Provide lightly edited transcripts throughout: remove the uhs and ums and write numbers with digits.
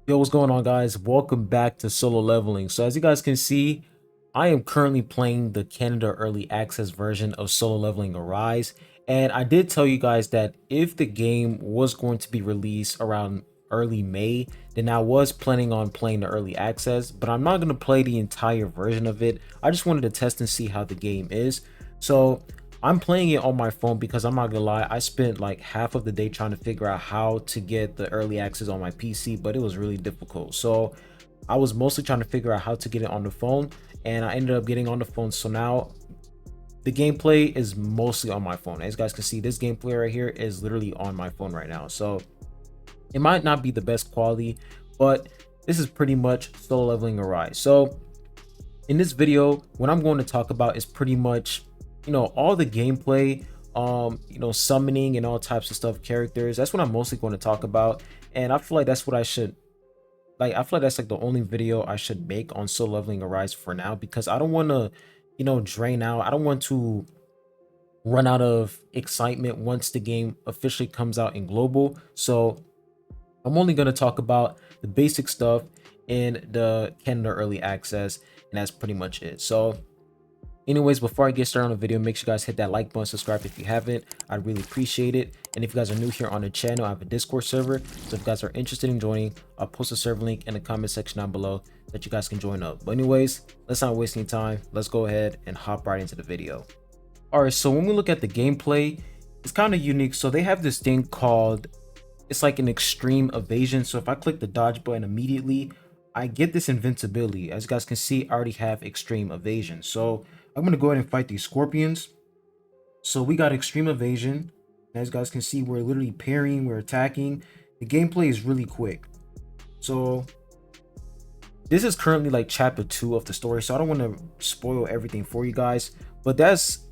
Yo, what's going on, guys? Welcome back to Solo Leveling. So as you guys can see, I am currently playing the Canada Early Access version of Solo Leveling Arise. And I did tell you guys that if the game was going to be released around early May, then I was planning on playing the early access, but I'm not going to play the entire version of it. I just wanted to test and see how the game is. So I'm playing it on my phone because I'm not gonna lie, I spent like half of the day trying to figure out how to get the early access on my PC, but it was really difficult. So I was mostly trying to figure out how to get it on the phone, and I ended up getting on the phone. So now the gameplay is mostly on my phone. As you guys can see, this gameplay right here is literally on my phone right now. So it might not be the best quality, but this is pretty much Solo Leveling Arise. So in this video, what I'm going to talk about is pretty much, all the gameplay, summoning and all types of stuff, characters. That's what I'm mostly going to talk about. And I feel like that's what I should, I feel like that's like the only video I should make on Solo Leveling Arise for now, because I don't want to, drain out. I don't want to run out of excitement once the game officially comes out in global. So I'm only going to talk about the basic stuff in the Canada Early Access, and that's pretty much it. So anyways, before I get started on the video, make sure you guys hit that like button, subscribe if you haven't. I'd really appreciate it. And if you guys are new here on the channel, I have a Discord server. So if you guys are interested in joining, I'll post a server link in the comment section down below that you guys can join up. But anyways, let's not waste any time. Let's go ahead and hop right into the video. All right, so when we look at the gameplay, it's kind of unique. So they have this thing called, it's like an extreme evasion. So if I click the dodge button immediately, I get this invincibility. As you guys can see, I already have extreme evasion. So I'm going to go ahead and fight these scorpions. So we got extreme evasion. As you guys can see, we're literally parrying, we're attacking. The gameplay is really quick. So this is currently like chapter 2 of the story, so I don't want to spoil everything for you guys, but that's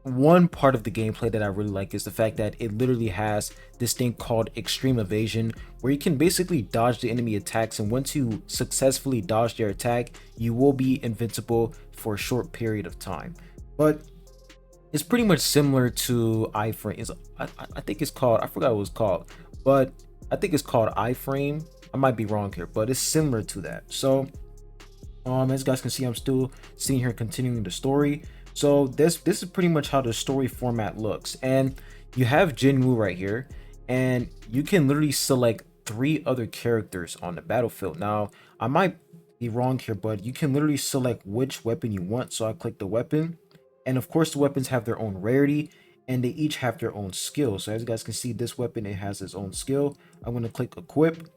one part of the gameplay that I really like, is the fact that it literally has this thing called extreme evasion, where you can basically dodge the enemy attacks, and once you successfully dodge their attack, you will be invincible for a short period of time. But it's pretty much similar to iframe. I think it's called, I forgot what it was called, but I think it's called iframe. I might be wrong here, but it's similar to that. So as you guys can see, I'm still sitting here continuing the story. So this is pretty much how the story format looks, and you have Jinwoo right here, and you can literally select 3 other characters on the battlefield. Now I might be wrong here, but you can literally select which weapon you want. So I click the weapon, and of course the weapons have their own rarity, and they each have their own skill. So as you guys can see, this weapon, it has its own skill. I'm going to click equip,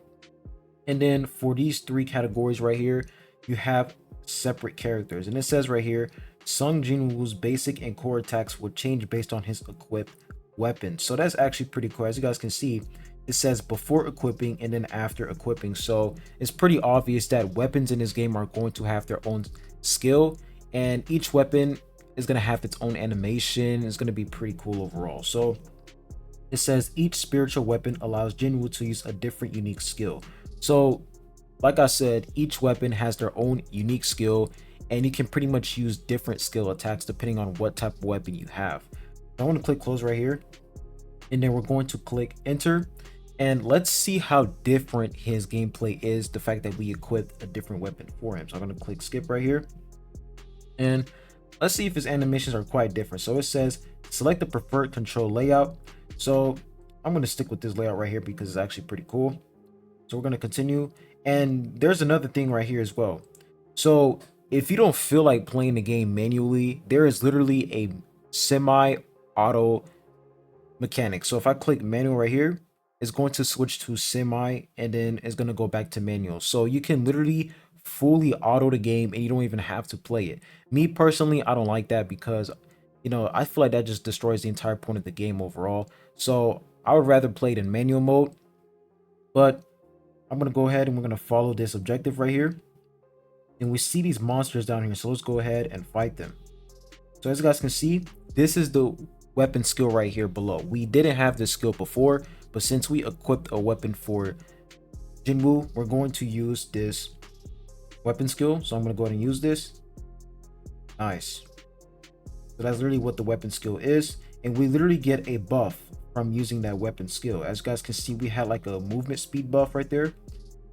and then for these 3 categories right here, you have separate characters, and it says right here, Sung Jinwoo's basic and core attacks will change based on his equipped weapon. So that's actually pretty cool. As you guys can see, it says before equipping and then after equipping. So it's pretty obvious that weapons in this game are going to have their own skill, and each weapon is going to have its own animation. It's going to be pretty cool overall. So it says each spiritual weapon allows Jinwoo to use a different unique skill. So like I said, each weapon has their own unique skill, and you can pretty much use different skill attacks depending on what type of weapon you have. I want to click close right here, and then we're going to click enter, and let's see how different his gameplay is, the fact that we equipped a different weapon for him. So I'm going to click skip right here, and let's see if his animations are quite different. So it says select the preferred control layout. So I'm going to stick with this layout right here because it's actually pretty cool. So we're going to continue, and there's another thing right here as well. So if you don't feel like playing the game manually, there is literally a semi-auto mechanic. So if I click manual right here, it's going to switch to semi, and then it's going to go back to manual. So you can literally fully auto the game, and you don't even have to play it. Me personally, I don't like that because, I feel like that just destroys the entire point of the game overall. So I would rather play it in manual mode, but I'm going to go ahead and we're going to follow this objective right here. And we see these monsters down here, so let's go ahead and fight them. So as you guys can see, this is the weapon skill right here below. We didn't have this skill before, but since we equipped a weapon for Jinwoo, we're going to use this weapon skill. So I'm going to go ahead and use this. Nice. So that's literally what the weapon skill is, and we literally get a buff from using that weapon skill. As you guys can see, we had like a movement speed buff right there.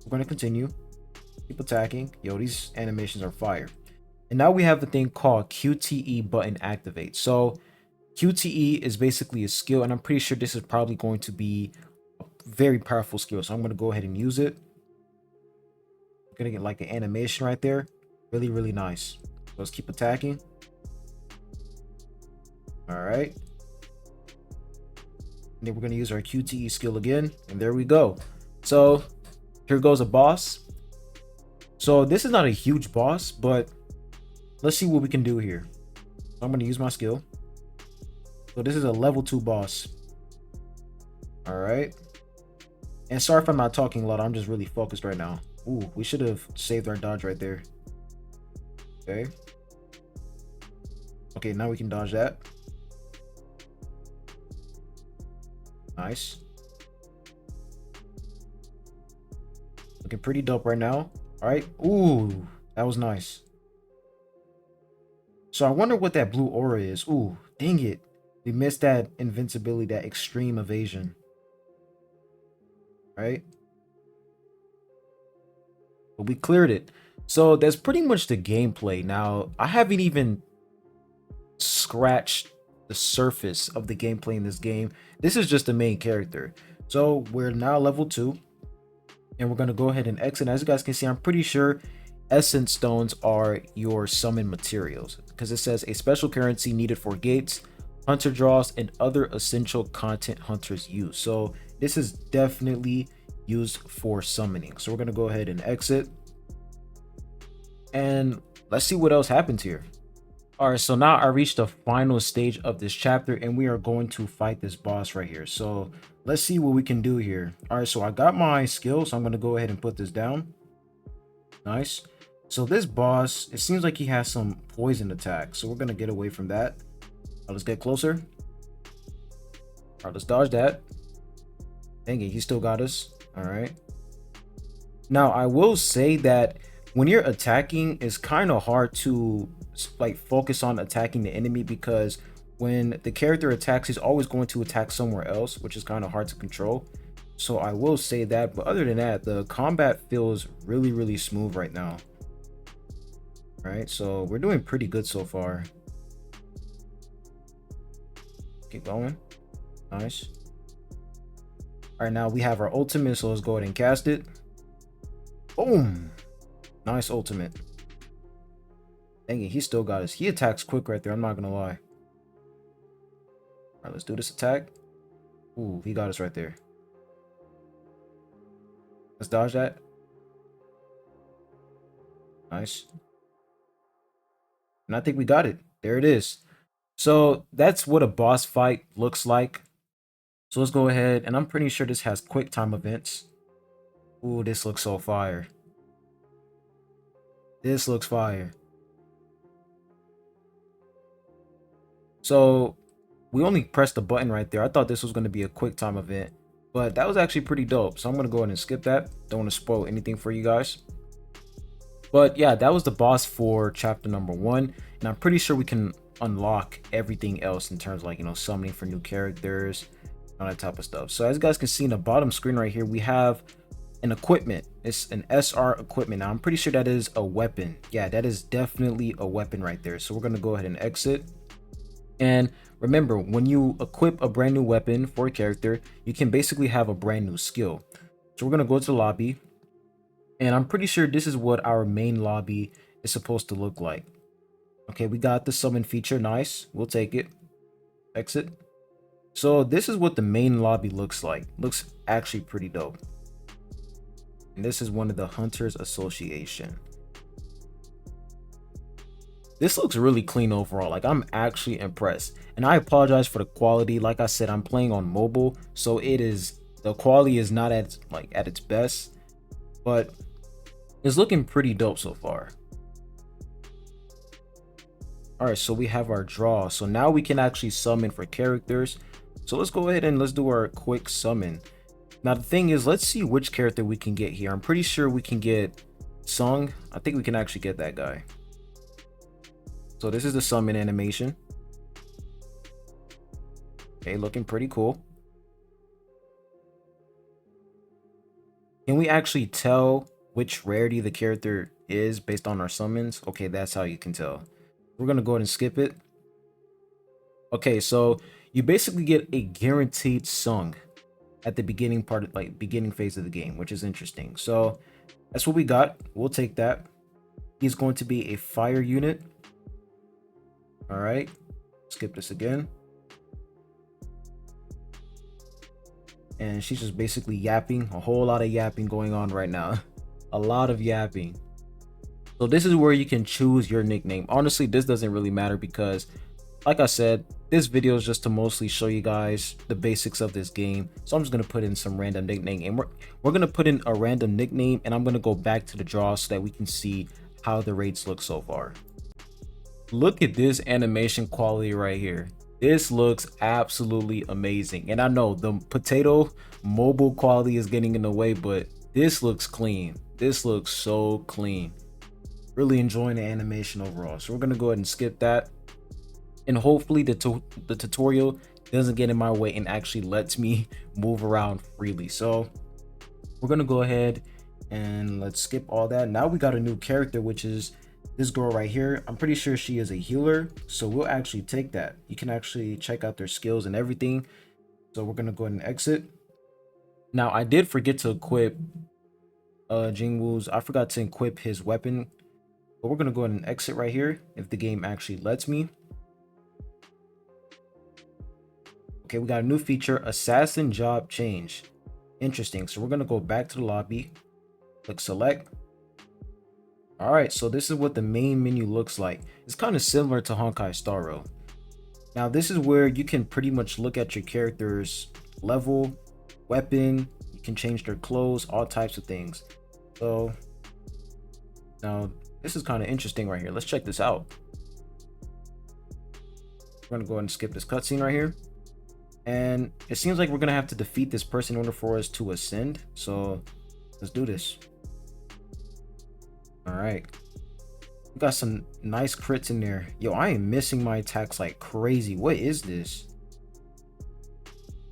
We're going to continue. Keep attacking. Yo, these animations are fire. And now we have the thing called QTE button activate. So QTE is basically a skill, and I'm pretty sure this is probably going to be a very powerful skill. So I'm going to go ahead and use it. I'm going to get like an animation right there. Really, really nice. Let's keep attacking. All right. And then we're going to use our QTE skill again. And there we go. So here goes a boss. So this is not a huge boss, but let's see what we can do here. I'm going to use my skill. So this is a level 2 boss. All right. And sorry if I'm not talking a lot. I'm just really focused right now. Ooh, we should have saved our dodge right there. Okay. Okay, now we can dodge that. Nice. Looking pretty dope right now. All right. Ooh, that was nice. So I wonder what that blue aura is. Ooh, dang it. We missed that invincibility, that extreme evasion. Right? But we cleared it. So that's pretty much the gameplay. Now, I haven't even scratched the surface of the gameplay in this game. This is just the main character. So we're now level 2. And we're going to go ahead and exit. As you guys can see, I'm pretty sure essence stones are your summon materials, because it says a special currency needed for gates, hunter draws, and other essential content hunters use. So this is definitely used for summoning. So we're going to go ahead and exit. And let's see what else happens here. All right, so now I reached the final stage of this chapter, and we are going to fight this boss right here. So let's see what we can do here. All right, so I got my skill, so I'm going to go ahead and put this down. Nice. So this boss, it seems like he has some poison attack, so we're going to get away from that. Let's get closer. All right, let's dodge that. Dang it, he still got us. All right. Now, I will say that when you're attacking, it's kind of hard to like focus on attacking the enemy, because when the character attacks, he's always going to attack somewhere else, which is kind of hard to control. So I will say that, but other than that, the combat feels really, really smooth right now. All right, so we're doing pretty good so far. Keep going. Nice. All right, now we have our ultimate, so let's go ahead and cast it. Boom. Nice ultimate. Dang it, he still got us. He attacks quick right there, I'm not gonna lie. All right, let's do this attack. Ooh, he got us right there. Let's dodge that. Nice. And I think we got it. There it is. So that's what a boss fight looks like. So let's go ahead, and I'm pretty sure this has quick time events. Ooh, this looks so fire. This looks fire. So we only pressed the button right there. I thought this was going to be a quick time event, but that was actually pretty dope. So I'm going to go ahead and skip that. Don't want to spoil anything for you guys. But yeah, that was the boss for chapter number 1. And I'm pretty sure we can unlock everything else in terms of, like, you know, summoning for new characters, all that type of stuff. So as you guys can see in the bottom screen right here, we have an equipment. It's an SR equipment. Now I'm pretty sure that is a weapon. Yeah, that is definitely a weapon right there. So we're going to go ahead and exit. And remember, when you equip a brand new weapon for a character, you can basically have a brand new skill. So we're going to go to the lobby. And I'm pretty sure this is what our main lobby is supposed to look like. Okay, we got the summon feature. Nice. We'll take it. Exit. So this is what the main lobby looks like. Looks actually pretty dope. And this is one of the Hunters Association. This looks really clean overall. Like, I'm actually impressed. And I apologize for the quality. Like I said, I'm playing on mobile, so the quality is not at its best, but it's looking pretty dope so far. All right, so we have our draw. So now we can actually summon for characters. So let's go ahead and let's do our quick summon. Now the thing is, let's see which character we can get here. I'm pretty sure we can get Sung. I think we can actually get that guy. So this is the summon animation. Okay, looking pretty cool. Can we actually tell which rarity the character is based on our summons? Okay, that's how you can tell. We're gonna go ahead and skip it. Okay, so you basically get a guaranteed sung at the beginning part of like beginning phase of the game, which is interesting. So that's what we got. We'll take that. He's going to be a fire unit. All right, skip this again. And she's just basically yapping, a whole lot of yapping going on right now. A lot of yapping. So this is where you can choose your nickname. Honestly, this doesn't really matter because, like I said, this video is just to mostly show you guys the basics of this game. So I'm just gonna put in some random nickname, and we're gonna put in a random nickname, and I'm gonna go back to the draw so that we can see how the rates look so far. Look at this animation quality right here. This looks absolutely amazing. And I know the potato mobile quality is getting in the way, but this looks clean. This looks so clean. Really enjoying the animation overall. So we're gonna go ahead and skip that. And hopefully the tutorial doesn't get in my way and actually lets me move around freely. So we're gonna go ahead and let's skip all that. Now we got a new character, which is this girl right here. I'm pretty sure she is a healer, so we'll actually take that. You can actually check out their skills and everything. So we're gonna go ahead and exit. Now I did forget to equip Jingwoo's. I forgot to equip his weapon, but we're gonna go ahead and exit right here if the game actually lets me. Okay, we got a new feature, assassin job change. Interesting. So we're gonna go back to the lobby, click select. All right, so this is what the main menu looks like. It's kind of similar to Honkai Star Rail. Now this is where you can pretty much look at your character's level, weapon, you can change their clothes, all types of things. So now this is kind of interesting right here. Let's check this out. We're gonna go ahead and skip this cutscene right here. And it seems like we're gonna have to defeat this person in order for us to ascend. So let's do this. All right, we got some nice crits in there. Yo, I am missing my attacks like crazy. What is this?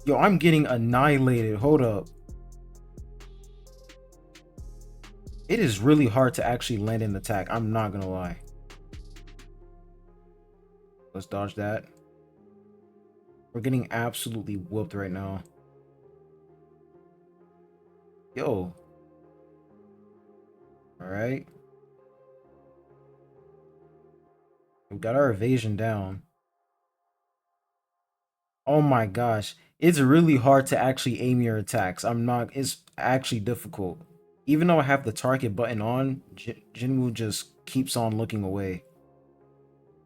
Yo, I'm getting annihilated. Hold up. It is really hard to actually land an attack. I'm not gonna lie. Let's dodge that. We're getting absolutely whooped right now. Yo. All right. We got our evasion down. Oh my gosh. It's really hard to actually aim your attacks. It's actually difficult. Even though I have the target button on, Jinwoo just keeps on looking away.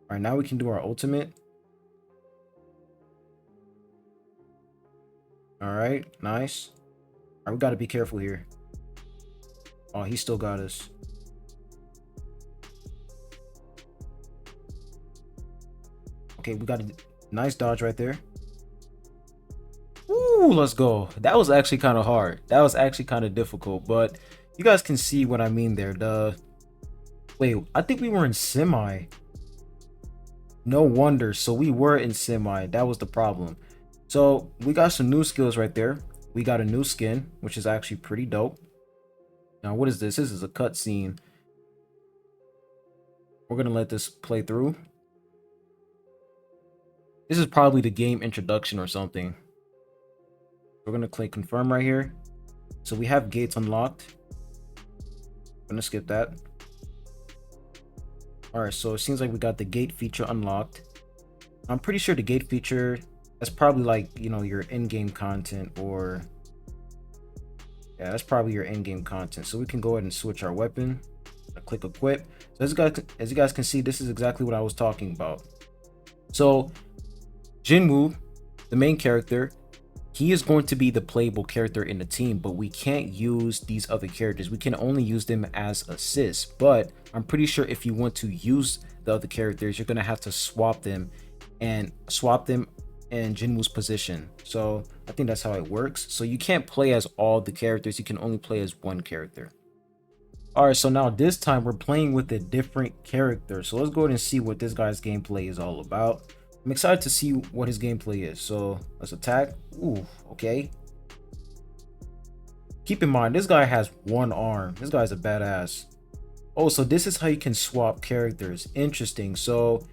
All right, now we can do our ultimate. All right, nice. All right, we got to be careful here. Oh, he still got us. Okay, we got a nice dodge right there. Ooh, let's go. That was actually kind of hard. That was actually kind of difficult, but you guys can see what I mean there. Wait, I think we were in semi. No wonder. So we were in semi. That was the problem. So we got some new skills right there. We got a new skin, which is actually pretty dope. Now, what is this? This is a cutscene. We're gonna let this play through. This is probably the game introduction or something. We're gonna click confirm right here. So we have gates unlocked. I'm gonna skip that. All right, so it seems like we got the gate feature unlocked. I'm pretty sure the gate feature, that's probably like, you know, your in-game content, or yeah, that's probably your in-game content. So we can go ahead and switch our weapon. I click equip. So as you guys can see, this is exactly what I was talking about. So Jinwoo, the main character, he is going to be the playable character in the team, but we can't use these other characters. We can only use them as assists, but I'm pretty sure if you want to use the other characters, you're going to have to swap them in Jinwoo's position. So I think that's how it works. So you can't play as all the characters. You can only play as one character. All right, so now this time we're playing with a different character. So let's go ahead and see what this guy's gameplay is all about. I'm excited to see what his gameplay is. So let's attack. Ooh, okay. Keep in mind, this guy has one arm. This guy's a badass. Oh, so this is how you can swap characters. Interesting. So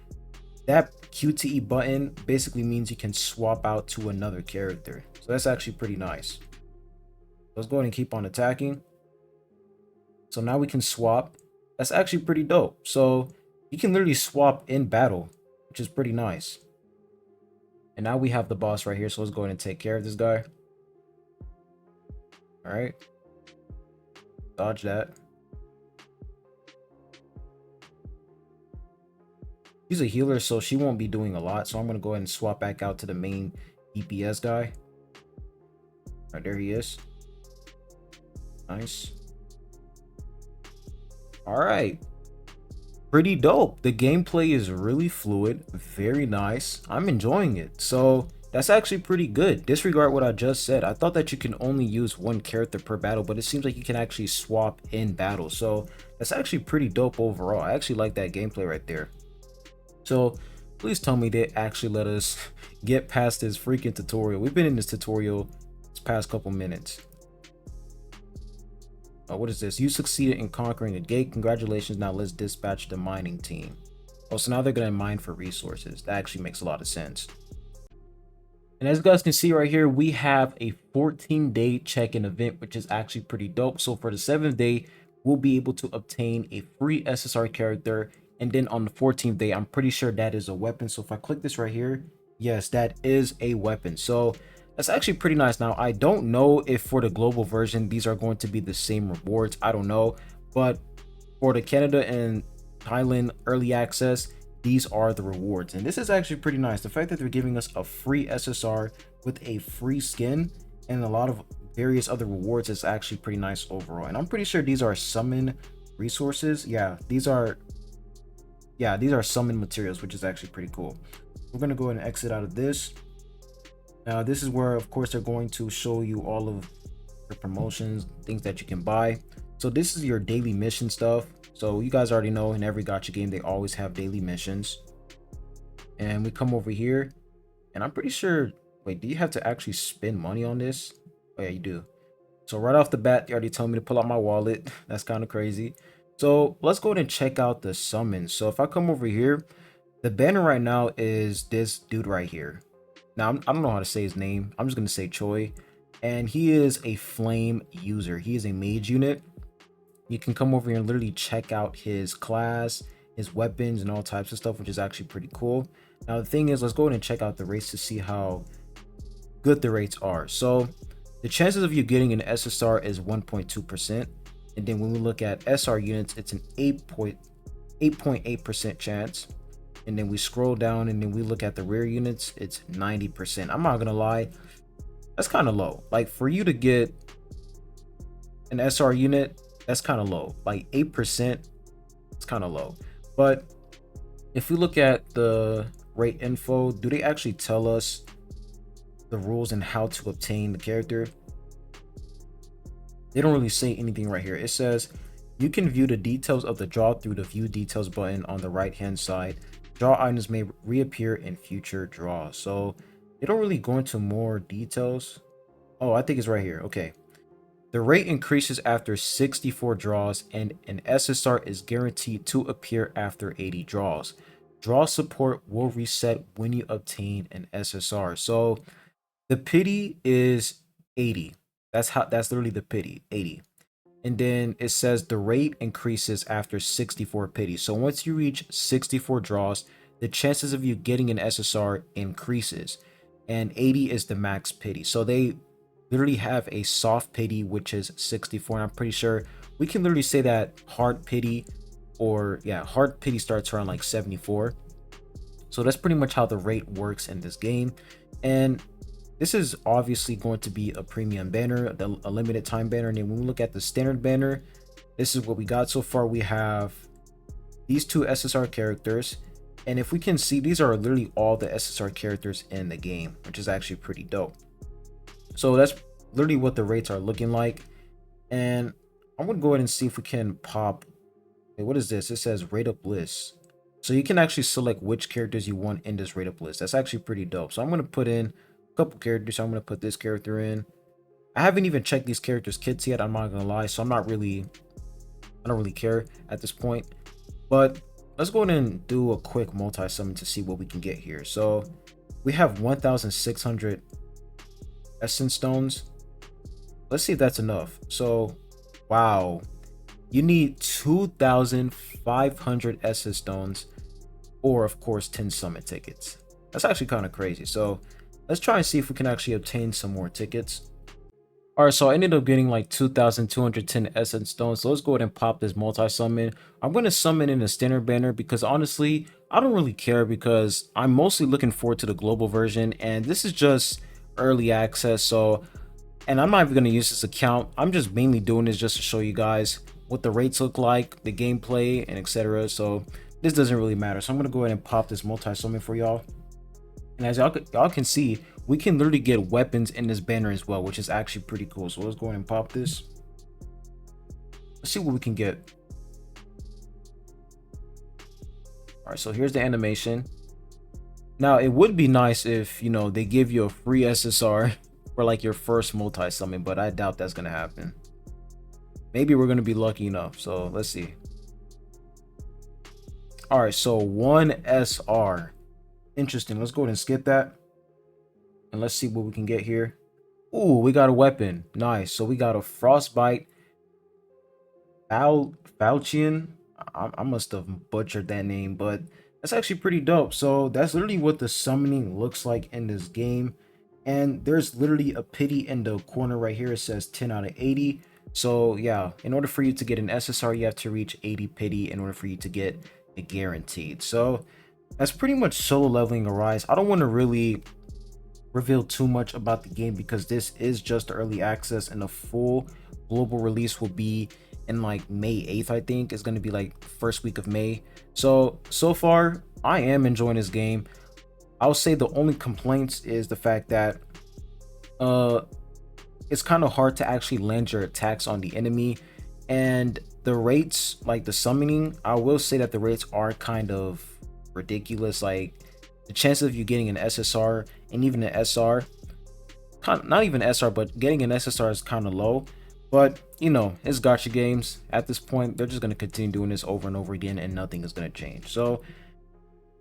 that QTE button basically means you can swap out to another character. So that's actually pretty nice. Let's go ahead and keep on attacking. So now we can swap. That's actually pretty dope. So you can literally swap in battle, which is pretty nice. And now we have the boss right here. So let's go ahead and take care of this guy. All right. Dodge that. She's a healer, so she won't be doing a lot. So I'm going to go ahead and swap back out to the main DPS guy. All right, there he is. Nice. All right. Pretty dope. The gameplay is really fluid. Very nice. I'm enjoying it. So that's actually pretty good. Disregard what I just said. I thought that you can only use one character per battle, but it seems like you can actually swap in battle. So that's actually pretty dope overall. I actually like that gameplay right there. So please tell me they actually let us get past this freaking tutorial. We've been in this tutorial this past couple minutes. What is this? You succeeded in conquering a gate. Congratulations. Now let's dispatch the mining team. Oh, so now they're going to mine for resources. That actually makes a lot of sense. And as you guys can see right here, we have a 14-day check-in event, which is actually pretty dope. So for the 7th day, we'll be able to obtain a free SSR character. And then on the 14th day, I'm pretty sure that is a weapon. So if I click this right here, yes, that is a weapon. So that's actually pretty nice. Now, I don't know if for the global version, these are going to be the same rewards. I don't know. But for the Canada and Thailand early access, these are the rewards. And this is actually pretty nice. The fact that they're giving us a free SSR with a free skin and a lot of various other rewards is actually pretty nice overall. And I'm pretty sure these are summon resources. Yeah, these are summon materials, which is actually pretty cool. We're going to go ahead and exit out of this. Now, this is where, of course, they're going to show you all of the promotions, things that you can buy. So this is your daily mission stuff. So you guys already know in every gacha game, they always have daily missions. And we come over here, and I'm pretty sure, wait, do you have to actually spend money on this? Oh yeah, you do. So right off the bat, they already told me to pull out my wallet. That's kind of crazy. So let's go ahead and check out the summons. So if I come over here, the banner right now is this dude right here. Now, I don't know how to say his name. I'm just going to say Choi. And he is a flame user. He is a mage unit. You can come over here and literally check out his class, his weapons, and all types of stuff, which is actually pretty cool. Now, the thing is, let's go ahead and check out the rates to see how good the rates are. So the chances of you getting an SSR is 1.2%. And then when we look at SR units, it's an 8.8% chance. And then we scroll down and then we look at the rare units, it's 90%. I'm not gonna lie, that's kind of low. Like for you to get an SR unit, that's kind of low. Like 8%, it's kind of low. But if we look at the rate info, do they actually tell us the rules and how to obtain the character? They don't really say anything right here. It says you can view the details of the draw through the view details button on the right hand side. Draw items may reappear in future draws. So they don't really go into more details. Oh, I think it's right here. Okay. The rate increases after 64 draws and an SSR is guaranteed to appear after 80 draws. Draw support will reset when you obtain an SSR. So the pity is 80. That's literally the pity, 80. And then it says the rate increases after 64 pity. So once you reach 64 draws, the chances of you getting an SSR increases. And 80 is the max pity. So they literally have a soft pity, which is 64. And I'm pretty sure we can literally say that hard pity, or yeah, hard pity starts around like 74. So that's pretty much how the rate works in this game. And this is obviously going to be a premium banner, a limited time banner. And then when we look at the standard banner, this is what we got so far. We have these two SSR characters. And if we can see, these are literally all the SSR characters in the game, which is actually pretty dope. So that's literally what the rates are looking like. And I'm going to go ahead and see if we can pop. Hey, what is this? It says rate up list. So you can actually select which characters you want in this rate up list. That's actually pretty dope. So I'm going to put in couple characters. So I'm going to put this character in. I haven't even checked these characters' kits yet, I'm not gonna lie, so I don't really care at this point. But let's go ahead and do a quick multi-summon to see what we can get here. So we have 1,600 essence stones. Let's see if that's enough. So wow, you need 2,500 essence stones, or of course 10 summon tickets. That's actually kind of crazy. So let's try and see if we can actually obtain some more tickets. All right, so I ended up getting like 2,210 essence stones. So let's go ahead and pop this multi-summon. I'm going to summon in a standard banner because honestly, I don't really care because I'm mostly looking forward to the global version. And this is just early access. So, and I'm not even going to use this account. I'm just mainly doing this just to show you guys what the rates look like, the gameplay, and etc. So this doesn't really matter. So I'm going to go ahead and pop this multi-summon for y'all. And as y'all can see, we can literally get weapons in this banner as well, which is actually pretty cool. So let's go ahead and pop this. Let's see what we can get. All right, so here's the animation. Now, it would be nice if, you know, they give you a free SSR for like your first multi-summon, but I doubt that's going to happen. Maybe we're going to be lucky enough. So let's see. All right, so 1 SR. Interesting. Let's go ahead and skip that. And let's see what we can get here. Ooh, we got a weapon. Nice. So we got a Frostbite Falchion. I must have butchered that name, but that's actually pretty dope. So that's literally what the summoning looks like in this game. And there's literally a pity in the corner right here. It says 10 out of 80. So yeah, in order for you to get an SSR, you have to reach 80 pity in order for you to get it guaranteed. So that's pretty much solo leveling Arise. I don't want to really reveal too much about the game because this is just early access, and the full global release will be in like May 8th. I think it's going to be like first week of May. So far I am enjoying this game. I'll say the only complaints is the fact that it's kind of hard to actually land your attacks on the enemy, and the rates, like the summoning, I will say that the rates are kind of ridiculous. Like the chances of you getting an SSR and even an SR, not even SR, but getting an SSR is kind of low. But you know, it's gacha games. At this point, they're just going to continue doing this over and over again, and nothing is going to change. So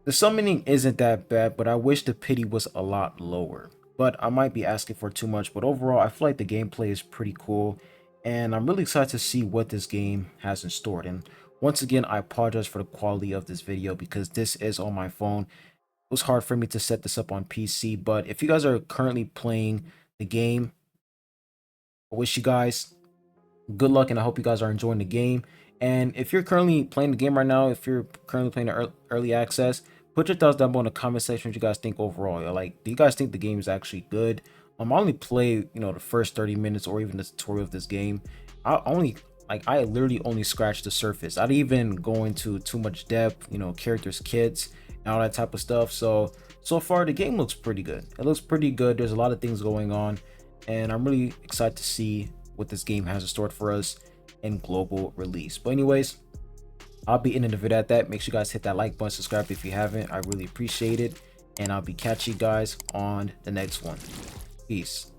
the summoning isn't that bad, but I wish the pity was a lot lower. But I might be asking for too much. But overall, I feel like the gameplay is pretty cool, and I'm really excited to see what this game has in store. And once again, I apologize for the quality of this video because this is on my phone. It was hard for me to set this up on PC, but if you guys are currently playing the game, I wish you guys good luck, and I hope you guys are enjoying the game. And if you're currently playing the game right now, if you're currently playing the early access, put your thoughts down below in the comment section what you guys think overall. Like, do you guys think the game is actually good? I only play, you know, the first 30 minutes or even the tutorial of this game. I literally only scratched the surface. I didn't even go into too much depth, you know, characters, kits, and all that type of stuff. So far the game looks pretty good. It looks pretty good. There's a lot of things going on, and I'm really excited to see what this game has in store for us in global release. But anyways, I'll be ending the video at that. Make sure you guys hit that like button, subscribe if you haven't. I really appreciate it, and I'll be catching you guys on the next one. Peace.